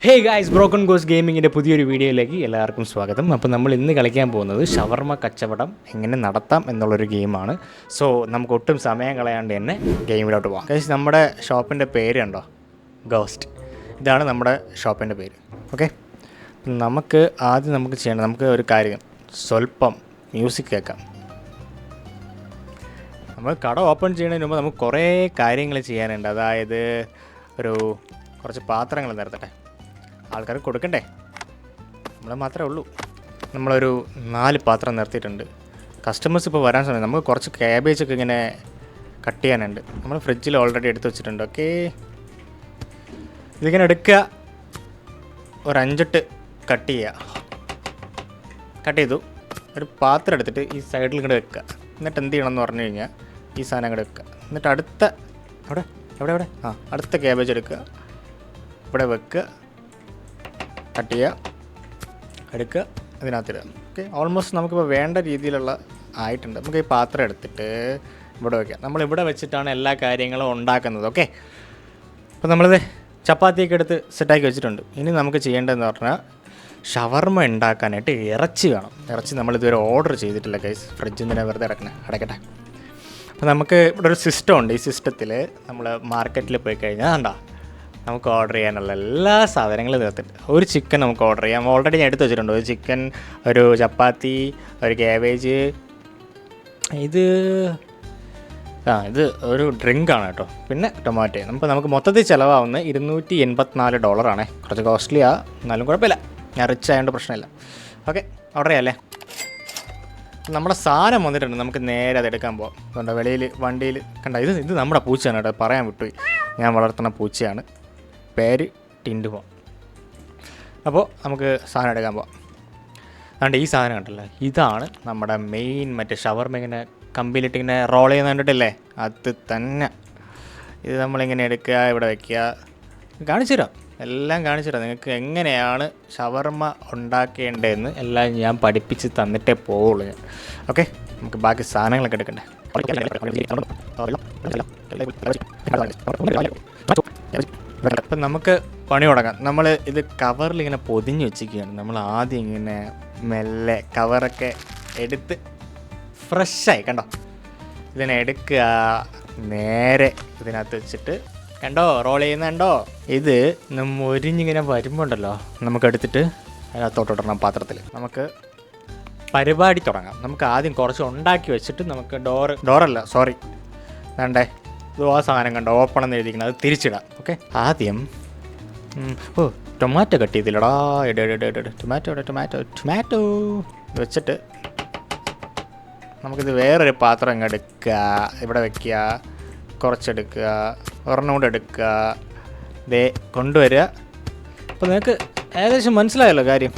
Hey guys, broken goes ഗെയിമിങ്ങിൻ്റെ പുതിയൊരു വീഡിയോയിലേക്ക് എല്ലാവർക്കും സ്വാഗതം. അപ്പോൾ നമ്മൾ ഇന്ന് കളിക്കാൻ പോകുന്നത് ഷവർമ്മ കച്ചവടം എങ്ങനെ നടത്താം എന്നുള്ളൊരു ഗെയിമാണ്. സോ നമുക്ക് ഒട്ടും സമയം കളയാണ്ട് തന്നെ ഗെയിമിലോട്ട് പോകാം. ഗൈസ്, നമ്മുടെ ഷോപ്പിൻ്റെ പേര് കണ്ടോ, ഗോസ്റ്റ്. ഇതാണ് നമ്മുടെ ഷോപ്പിൻ്റെ പേര്. ഓക്കെ, നമുക്ക് ആദ്യം ചെയ്യണം, നമുക്ക് ഒരു കാര്യം, സ്വല്പം മ്യൂസിക് കേൾക്കാം. നമ്മൾ കട ഓപ്പൺ ചെയ്യുന്നതിന് മുമ്പ് നമുക്ക് കുറേ കാര്യങ്ങൾ ചെയ്യാനുണ്ട്. അതായത് കുറച്ച് പാത്രങ്ങൾ നിരത്തട്ടെ, ആൾക്കാർ കൊടുക്കണ്ടേ, നമ്മൾ മാത്രമേ ഉള്ളൂ. നമ്മളൊരു 4 പാത്രം നിർത്തിയിട്ടുണ്ട്. കസ്റ്റമേഴ്സ് ഇപ്പോൾ വരാൻ സമയം. നമുക്ക് കുറച്ച് ക്യാബേജൊക്കെ ഇങ്ങനെ കട്ട് ചെയ്യാനുണ്ട്. നമ്മൾ ഫ്രിഡ്ജിൽ ഓൾറെഡി എടുത്ത് വെച്ചിട്ടുണ്ട്. ഓക്കെ, ഇതിങ്ങനെ എടുക്കുക, ഒരു 5-8 കട്ട് ചെയ്യുക. കട്ട് ചെയ്തു, ഒരു പാത്രം എടുത്തിട്ട് ഈ സൈഡിൽ ഇങ്ങോട്ട് വെക്കുക. എന്നിട്ട് എന്ത് ചെയ്യണമെന്ന് പറഞ്ഞു കഴിഞ്ഞാൽ ഈ സാധനം ഇങ്ങോട്ട് വെക്കുക. എന്നിട്ട് അടുത്ത അടുത്ത ക്യാബേജ് എടുക്കുക, ഇവിടെ വെക്കുക, കട്ട് ചെയ്യുക, എടുക്കുക, ഇതിനകത്തിടുക. ഓക്കെ, ഓൾമോസ്റ്റ് നമുക്കിപ്പോൾ വേണ്ട രീതിയിലുള്ള ആയിട്ടുണ്ട്. നമുക്ക് ഈ പാത്രം എടുത്തിട്ട് ഇവിടെ വയ്ക്കാം. നമ്മളിവിടെ വെച്ചിട്ടാണ് എല്ലാ കാര്യങ്ങളും ഉണ്ടാക്കുന്നത്. ഓക്കെ, അപ്പോൾ നമ്മളിത് ചപ്പാത്തിയൊക്കെ എടുത്ത് സെറ്റാക്കി വെച്ചിട്ടുണ്ട്. ഇനി നമുക്ക് ചെയ്യേണ്ടതെന്ന് പറഞ്ഞാൽ ഷവർമ്മ ഉണ്ടാക്കാനായിട്ട് ഇറച്ചി വേണം. ഇറച്ചി നമ്മളിതുവരെ ഓർഡർ ചെയ്തിട്ടില്ല ഗൈസ്. ഫ്രിഡ്ജിൽ നിന്ന് വെറുതെ അടക്കട്ടെ. അപ്പോൾ നമുക്ക് ഇവിടെ ഒരു സിസ്റ്റം ഉണ്ട്. ഈ സിസ്റ്റത്തിൽ നമ്മൾ മാർക്കറ്റിൽ പോയി കഴിഞ്ഞാൽ കണ്ടോ, നമുക്ക് ഓർഡർ ചെയ്യാനുള്ള എല്ലാ സാധനങ്ങളും തീർത്തിട്ട് ഒരു ചിക്കൻ നമുക്ക് ഓർഡർ ചെയ്യാം. ഓൾറെഡി ഞാൻ എടുത്ത് വെച്ചിട്ടുണ്ട്. ഒരു ചിക്കൻ, ഒരു ചപ്പാത്തി, ഒരു ക്യാബേജ്, ഇത് ഒരു ഡ്രിങ്കാണ് കേട്ടോ, പിന്നെ ടൊമാറ്റോ. നമുക്ക് മൊത്തത്തിൽ ചിലവാകുന്ന $284. കുറച്ച് കോസ്റ്റ്ലിയാണ്, എന്നാലും കുഴപ്പമില്ല, ഞാൻ റിച്ച് ആയതുകൊണ്ട് പ്രശ്നമില്ല. ഓക്കെ, ഓർഡർ ചെയ്യാമല്ലേ. നമ്മുടെ സാധനം വന്നിട്ടുണ്ട്, നമുക്ക് നേരെ അത് എടുക്കാൻ പോകാം. അതുകൊണ്ട് വെളിയിൽ വണ്ടിയിൽ കണ്ട, ഇത് നമ്മുടെ പൂച്ചയാണ് കേട്ടോ, പറയാൻ വിട്ടുപോയി. ഞാൻ വളർത്തുന്ന പൂച്ചയാണ്, പേര് ടിൻഡുമോ. അപ്പോൾ നമുക്ക് സാധനം എടുക്കാൻ പോവാം. അതുകൊണ്ട് ഈ സാധനം കണ്ടല്ലോ, ഇതാണ് നമ്മുടെ മെയിൻ ഷവർമ്മ ഇങ്ങനെ കമ്പിയിലിട്ട് ഇങ്ങനെ റോൾ ചെയ്യുന്ന കണ്ടിട്ടില്ലേ, അത് തന്നെ. ഇത് നമ്മളിങ്ങനെ എടുക്കുക, ഇവിടെ വയ്ക്കുക. കാണിച്ചു തരാം, എല്ലാം കാണിച്ചു തരാം നിങ്ങൾക്ക് എങ്ങനെയാണ് ഷവർമ്മ ഉണ്ടാക്കേണ്ടതെന്ന്. എല്ലാം ഞാൻ പഠിപ്പിച്ച് തന്നിട്ടേ പോവുള്ളൂ ഞാൻ. ഓക്കെ, നമുക്ക് ബാക്കി സാധനങ്ങളൊക്കെ എടുക്കണ്ടേ. അപ്പം നമുക്ക് പണി തുടങ്ങാം. നമ്മൾ ഇത് കവറിൽ ഇങ്ങനെ പൊതിഞ്ഞ് വെച്ചിരിക്കുകയാണ്. നമ്മൾ ആദ്യം ഇങ്ങനെ മെല്ലെ കവറൊക്കെ എടുത്ത് ഫ്രഷായി കണ്ടോ, ഇതിനെ എടുക്കുക, നേരെ ഇതിനകത്ത് വെച്ചിട്ട് കണ്ടോ, റോൾ ചെയ്യുന്നുണ്ടോ. ഇത് മൊരിഞ്ഞിങ്ങനെ വരുമ്പോൾ ഉണ്ടല്ലോ, നമുക്കെടുത്തിട്ട് അതിനകത്തോട്ടിടണം പാത്രത്തിൽ. നമുക്ക് പരിപാടി തുടങ്ങാം. നമുക്ക് ആദ്യം കുറച്ച് ഉണ്ടാക്കി വെച്ചിട്ട് നമുക്ക് ഡോറല്ല സോറി വേണ്ടേ, ഇത് ആ സാധനം കണ്ടോ, ഓപ്പൺ എന്ന് എഴുതിക്കണം, അത് തിരിച്ചിടാം. ഓക്കെ, ആദ്യം ടൊമാറ്റോ കട്ട് ചെയ്തില്ലടാ, ടൊമാറ്റോ വെച്ചിട്ട് നമുക്കിത് വേറൊരു പാത്രം അങ്ങ് എടുക്കുക, ഇവിടെ വയ്ക്കുക, കുറച്ചെടുക്കുക, ഒരെണ്ണം കൂടെ എടുക്കുക, ദേ കൊണ്ടുവരിക. അപ്പോൾ നിങ്ങൾക്ക് ഏകദേശം മനസ്സിലായല്ലോ കാര്യം.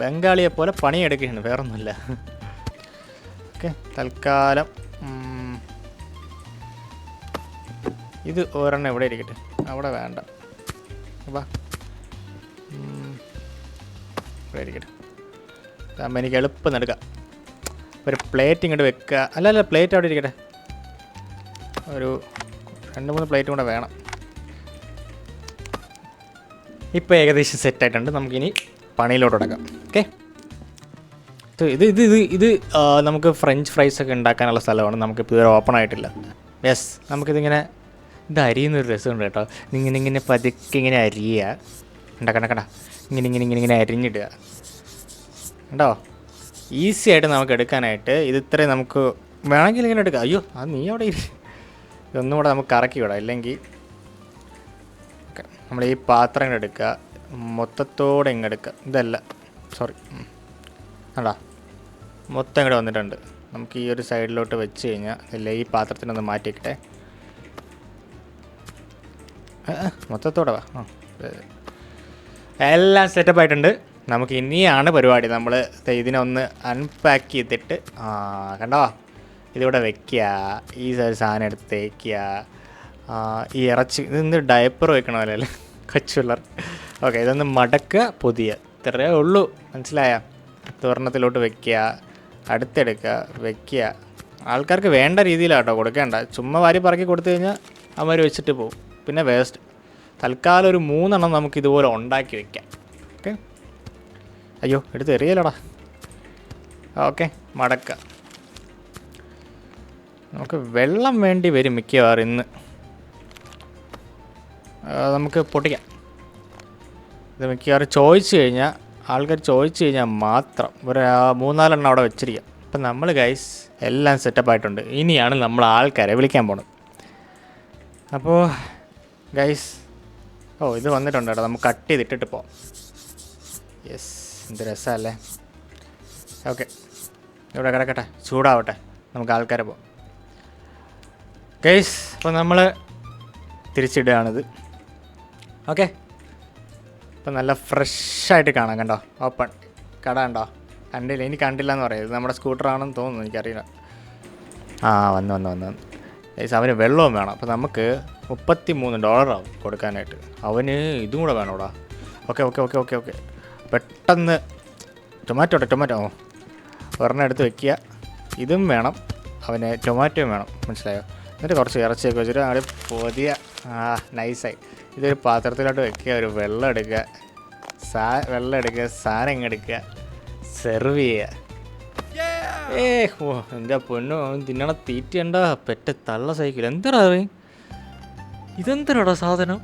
ബംഗാളിയെ പോലെ പണിയെടുക്കുകയാണ്, വേറൊന്നുമില്ല. ഓക്കെ, തൽക്കാലം ഇത് ഒരെണ്ണം ഇവിടെ ഇരിക്കട്ടെ, അവിടെ വേണ്ട, വാ ഇവിടെ ഇരിക്കട്ടെ. അതാകുമ്പോൾ എനിക്ക് എളുപ്പം എടുക്കാം. ഒരു പ്ലേറ്റ് ഇങ്ങോട്ട് വെക്കുക, അല്ല പ്ലേറ്റ് അവിടെ ഇരിക്കട്ടെ. ഒരു 2-3 പ്ലേറ്റും കൂടെ വേണം. ഇപ്പോൾ ഏകദേശം സെറ്റായിട്ടുണ്ട്. നമുക്കിനി പണിയിലോട്ട് തുടങ്ങാം. ഓക്കെ, ഇത് നമുക്ക് ഫ്രഞ്ച് ഫ്രൈസൊക്കെ ഉണ്ടാക്കാനുള്ള സ്ഥലമാണ്. നമുക്കിപ്പോൾ ഇതുവരെ ഓപ്പൺ ആയിട്ടില്ല. യെസ്, നമുക്കിതിങ്ങനെ ഇത് അരിയുന്നൊരു രസമുണ്ട് കേട്ടോ. ഇങ്ങനെ പതുക്കെ ഇങ്ങനെ അരിയുക, കണ്ട ഇങ്ങനെ അരിഞ്ഞിടുക കണ്ടോ. ഈസി ആയിട്ട് നമുക്ക് എടുക്കാനായിട്ട് ഇത് ഇത്രയും നമുക്ക് വേണമെങ്കിൽ ഇങ്ങനെ എടുക്കാം. അയ്യോ, അത് നീ അവിടെ ഇതൊന്നും കൂടെ നമുക്ക് കറക്കി വിടാം, ഇല്ലെങ്കിൽ ഓക്കെ. നമ്മൾ ഈ പാത്രം ഇങ്ങനെ എടുക്കുക, മൊത്തത്തോടെ ഇങ്ങ് എടുക്കുക. ഇതല്ല സോറി, കണ്ടാ മൊത്തം ഇങ്ങോട്ട് വന്നിട്ടുണ്ട്. നമുക്ക് ഈ ഒരു സൈഡിലോട്ട് വെച്ച് കഴിഞ്ഞാൽ ഇല്ല, ഈ പാത്രത്തിനൊന്ന് മാറ്റിക്കട്ടെ, മൊത്തത്തോടെ വാ. എല്ലാം സെറ്റപ്പ് ആയിട്ടുണ്ട്. നമുക്ക് ഇനിയാണ് പരിപാടി. നമ്മൾ ഇതിനെ ഒന്ന് അൺപാക്ക് ചെയ്തിട്ട് കണ്ടോ, ഇതിവിടെ വെക്കുക, ഈ സാധനം എടുത്ത് തേക്കുക, ഈ ഇറച്ചി ഇതെന്ത് ഡയപ്പർ വെക്കണമല്ലോ കൊച്ചുപിള്ളർ. ഓക്കെ, ഇതൊന്ന് മടക്കുക, പൊതിയ, ഇത്രയേ ഉള്ളൂ, മനസ്സിലായ. തുറന്നത്തിലോട്ട് വെക്കുക, അടുത്തെടുക്കുക, വെക്കുക. ആൾക്കാർക്ക് വേണ്ട രീതിയിലാട്ടോ കൊടുക്കേണ്ട. ചുമ്മാ വാരി പറക്കി കൊടുത്തു കഴിഞ്ഞാൽ അവന്മാർ വെച്ചിട്ട് പോകും, പിന്നെ വേസ്റ്റ്. തൽക്കാലം ഒരു 3 നമുക്ക് ഇതുപോലെ ഉണ്ടാക്കി വെക്കാം. ഓക്കെ. അയ്യോ എടുത്ത് എറിയലടാ. ഓക്കെ, മടക്ക. നമുക്ക് വെള്ളം വേണ്ടി വരും മിക്കവാറും ഇന്ന്. നമുക്ക് പൊട്ടിക്കാം. ഇത് മിക്കവാറും ആൾക്കാർ ചോദിച്ചു കഴിഞ്ഞാൽ മാത്രം ഒരു 3-4 അവിടെ വെച്ചിരിക്കാം. അപ്പം നമ്മൾ ഗൈസ് എല്ലാം സെറ്റപ്പായിട്ടുണ്ട്. ഇനിയാണ് നമ്മൾ ആൾക്കാരെ വിളിക്കാൻ പോണത്. അപ്പോൾ ഗൈസ്, ഇത് വന്നിട്ടുണ്ട് കേട്ടോ. നമുക്ക് കട്ട് ചെയ്തിട്ടിട്ട് പോവാം. യെസ്, എന്ത് രസമല്ലേ. ഓക്കെ, ഇവിടെ കിടക്കട്ടെ, ചൂടാവട്ടെ, നമുക്ക് ആൾക്കാരെ പോവാം ഗൈസ്. അപ്പോൾ നമ്മൾ തിരിച്ചിടുകയാണിത്. ഓക്കെ, ഇപ്പം നല്ല ഫ്രഷായിട്ട് കാണാം. കണ്ടോ, ഓപ്പൺ കട കണ്ടോ? കണ്ടില്ല, ഇനി കണ്ടില്ല എന്ന് പറയുന്നത് നമ്മുടെ സ്കൂട്ടറാണെന്ന് തോന്നുന്നു, എനിക്കറിയില്ല. വന്ന് ഗൈസ്, അവന് വെള്ളവും വേണം. അപ്പോൾ നമുക്ക് $33 ആവും കൊടുക്കാനായിട്ട്. അവന് ഇതും കൂടെ വേണോടാ. ഓക്കെ. പെട്ടെന്ന് ടൊമാറ്റോ ഒരെണ്ണം എടുത്ത് വെക്കുക. ഇതും വേണം അവന്, ടൊമാറ്റോയും വേണം, മനസ്സിലായോ? എന്നിട്ട് കുറച്ച് ഇറച്ചിയൊക്കെ വെച്ചിട്ട് അവിടെ പൊതിയ. നൈസായി. ഇതൊരു പാത്രത്തിലോട്ട് വെക്കുക, ഒരു വെള്ളം എടുക്കുക, സാധനം ഇങ്ങ് എടുക്കുക, സെർവ് ചെയ്യുക. എൻ്റെ പൊന്നോ, തിന്നണ തീറ്റണ്ട പെറ്റ തള്ള സൈക്കിൾ. എന്താടാ ഇതെന്തരാടാ സാധനം?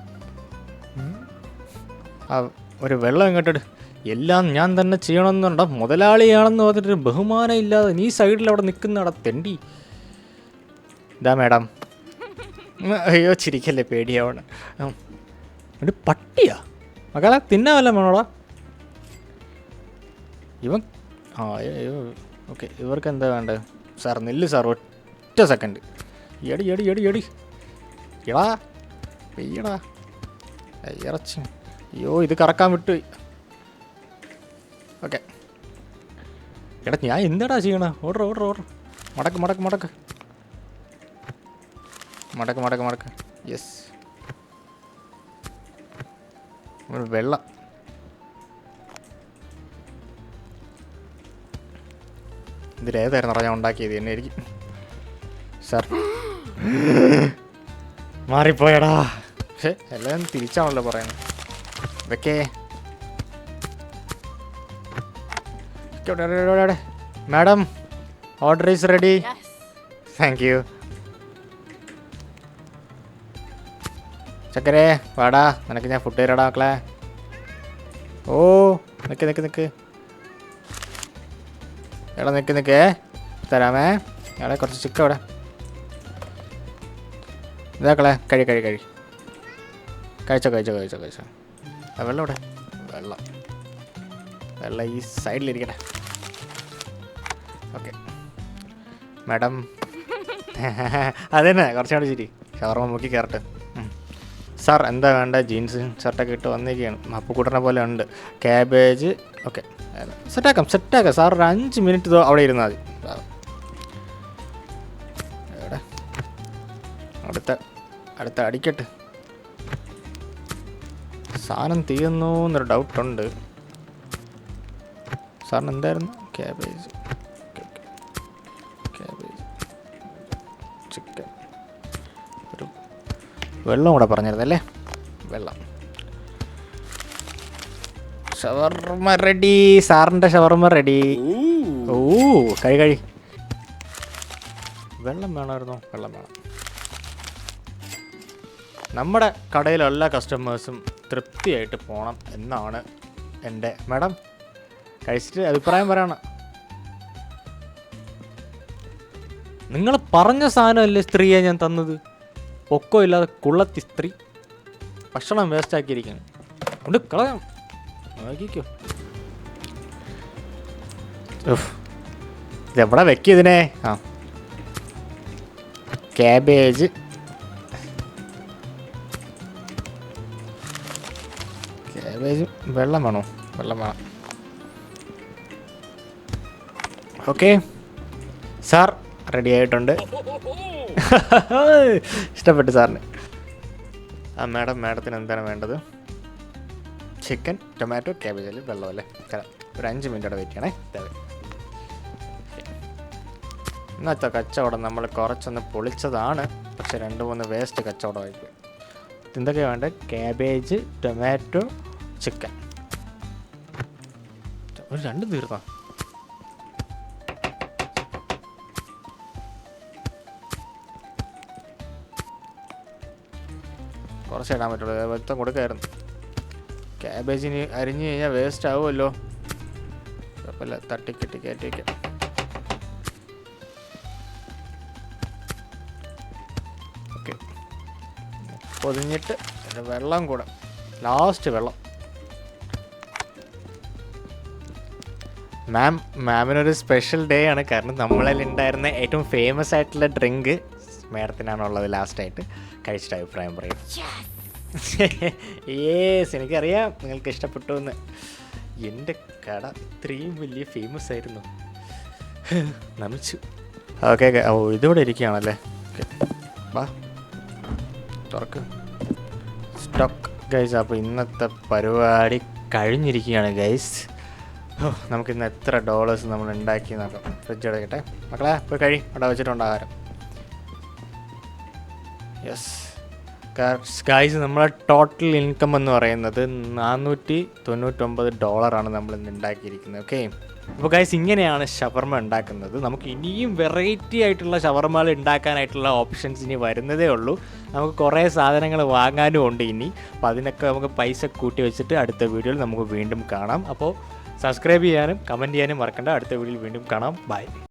ഒരു വെള്ളം ഇങ്ങോട്ടിട്. എല്ലാം ഞാൻ തന്നെ ചെയ്യണമെന്നുണ്ടോ? മുതലാളിയാണെന്ന് പറഞ്ഞിട്ട് ബഹുമാനം ഇല്ലാതെ നീ സൈഡിൽ അവിടെ നിൽക്കുന്നടാ തെണ്ടി. ഇതാ മേഡം. അയ്യോ ചിരിക്കല്ലേ, പേടിയാവണം. ഒരു പട്ടിയാ മകളെ, തിന്നാവല്ല വേണോടാ ഇവൻ. അയ്യോ ഓക്കെ, ഇവർക്ക് എന്താ വേണ്ടത്? സാർ നെല്ല് സാർ, ഒറ്റ സെക്കൻഡ്. എടി എടാ പെയ്യടാ ഇറച്ചി. അയ്യോ ഇത് കറക്കാൻ വിട്ടുപോയി. ഓക്കെ എടാ, ഞാൻ എന്താടാ ചെയ്യണ? ഓർഡർ മടക്ക്. യെസ്, വെള്ളം. ഇതിലേതായിരുന്നു ഞാൻ ഉണ്ടാക്കിയത്? എന്നെ ആയിരിക്കും സാർ. മാറിപ്പോയടാ. പക്ഷേ എല്ലാം തിരിച്ചാണല്ലോ പറയുന്നത്. വെക്കേ madam, order is ready. Thank you. ചക്കരേ വാടാ, നിനക്ക് ഞാൻ ഫുഡ് തരാടാ മക്കളെ. ഓ നിക്ക് എടാ, നിൽക്കേ തരാമേ. എടാ കുറച്ച് ചിക്കൻ അവിടെ ഇതാക്കളെ. കഴിച്ചോ. വെള്ളം ഇവിടെ, വെള്ളം ഈ സൈഡിലിരിക്കട്ടെ. Okay madam. അതന്നെ കുറച്ചുകൂടെ ശരി. ഷവർമ്മ മുക്കി കയറട്ടെ. സാർ എന്താ വേണ്ട? ജീൻസ് ഷർട്ടൊക്കെ ഇട്ട് വന്നിരിക്കുകയാണ്. അപ്പുക്കുട്ടനെ പോലെ ഉണ്ട്. ക്യാബേജ്. ഓക്കെ സെറ്റാക്കാം. സാർ ഒരു 5 മിനിറ്റ് അവിടെ ഇരുന്നാൽ മതി. എവിടെ അടുത്ത അടിക്കട്ടെ. സാധനം തീർന്നു എന്നൊരു ഡൗട്ടുണ്ട്. സാറിന് എന്തായിരുന്നു? ക്യാബേജ്, ചിക്കൻ, ഒരു വെള്ളം കൂടെ പറഞ്ഞിരുന്നല്ലേ. വെള്ളം. ഷവർമ്മ റെഡി. സാറിൻ്റെ ഷവർമ്മ റെഡി. ഓ കഴി. വെള്ളം വേണമായിരുന്നോ? വെള്ളം വേണം. നമ്മുടെ കടയിലെ എല്ലാ കസ്റ്റമേഴ്സും തൃപ്തിയായിട്ട് പോകണം എന്നാണ് എൻ്റെ. മാഡം കഴിച്ചിട്ട് അഭിപ്രായം പറയണം. നിങ്ങൾ പറഞ്ഞ സാധനമല്ലേ സ്ത്രീയെ ഞാൻ തന്നത്? പൊക്കോ ഇല്ലാതെ കുള്ളത്തി സ്ത്രീ. ഭക്ഷണം വേസ്റ്റാക്കിയിരിക്കുന്നു. അതുകൊണ്ട് കളയാം. നോക്കിക്കോ. ഇതെവിടെ വെക്കിയതിനെ? ക്യാബേജ്. വെള്ളം വേണോ? വെള്ളം വേണം. ഓക്കെ സാർ റെഡി ആയിട്ടുണ്ട്. ഇഷ്ടപ്പെട്ടു സാറിന്. മാഡത്തിന് എന്താണ് വേണ്ടത്? ചിക്കൻ, ടൊമാറ്റോ, ക്യാബേജ്, വെള്ളം അല്ലേ? ഒരു 5 മിനിറ്റ് അവിടെ വെയിറ്റ് ചെയ്യണേ. ഇന്നത്തെ കച്ചവടം നമ്മൾ കുറച്ചൊന്ന് പൊളിച്ചതാണ്. പക്ഷെ 2-3 വേസ്റ്റ് കച്ചവടമായിപ്പോയി. എന്തൊക്കെയാണ് വേണ്ടത്? Cabbage, tomato, chicken. ഒരു രണ്ടും തീർന്നോ? കുറച്ച് ഇടാൻ പറ്റുള്ളൂ, മൊത്തം കൊടുക്കായിരുന്നു. ക്യാബേജിന് അരിഞ്ഞ് കഴിഞ്ഞാൽ വേസ്റ്റ് ആവുമല്ലോ. കുഴപ്പമില്ല, തട്ടിക്കെട്ടി കയറ്റി വയ്ക്കാം. ഓക്കെ, പൊതിഞ്ഞിട്ട് വെള്ളം കൂടെ, ലാസ്റ്റ് വെള്ളം. മാമിനൊരു സ്പെഷ്യൽ ഡേ ആണ്, കാരണം നമ്മളിൽ ഉണ്ടായിരുന്ന ഏറ്റവും ഫേമസ് ആയിട്ടുള്ള ഡ്രിങ്ക് മാഡത്തിനാണുള്ളത്. ലാസ്റ്റായിട്ട് കഴിച്ചിട്ട് അഭിപ്രായം പറയും. യേസ്, എനിക്കറിയാം നിങ്ങൾക്ക് ഇഷ്ടപ്പെട്ടു എന്ന്. എൻ്റെ കട ഇത്രയും വലിയ ഫേമസ് ആയിരുന്നു, നമിച്ചു. ഓക്കെ, ഓ ഇതിവിടെ ഇരിക്കുകയാണല്ലേ. ഓക്കെ, വാ തുറക്ക്. Stock guys. അപ്പോൾ ഇന്നത്തെ പരിപാടി കഴിഞ്ഞിരിക്കുകയാണ് ഗൈസ്. ഓ, നമുക്കിന്ന് എത്ര ഡോളേഴ്സ് നമ്മൾ ഉണ്ടാക്കി നോക്കാം. ഫ്രിഡ്ജ് എടുക്കട്ടെ മക്കളെ, പോയി അവിടെ വെച്ചിട്ടുണ്ട് ആഹാരം. യെസ് ഗൈസ്, നമ്മളെ ടോട്ടൽ ഇൻകം എന്ന് പറയുന്നത് $499 നമ്മൾ ഇന്ന് ഉണ്ടാക്കിയിരിക്കുന്നത്. ഓക്കെ, അപ്പോൾ ഗൈസ് ഇങ്ങനെയാണ് ഷവർമ ഉണ്ടാക്കുന്നത്. നമുക്ക് ഇനിയും വെറൈറ്റി ആയിട്ടുള്ള ഷവർമകൾ ഉണ്ടാക്കാനായിട്ടുള്ള ഓപ്ഷൻസ് ഇനി വരുന്നതേ ഉള്ളൂ. നമുക്ക് കുറേ സാധനങ്ങൾ വാങ്ങാനും ഉണ്ട് ഇനി. അപ്പോൾ അതിനൊക്കെ നമുക്ക് പൈസ കൂട്ടി വെച്ചിട്ട് അടുത്ത വീഡിയോയിൽ നമുക്ക് വീണ്ടും കാണാം. അപ്പോൾ സബ്സ്ക്രൈബ് ചെയ്യാനും കമൻറ്റ് ചെയ്യാനും മറക്കണ്ട. അടുത്ത വീഡിയോയിൽ വീണ്ടും കാണാം. ബൈ.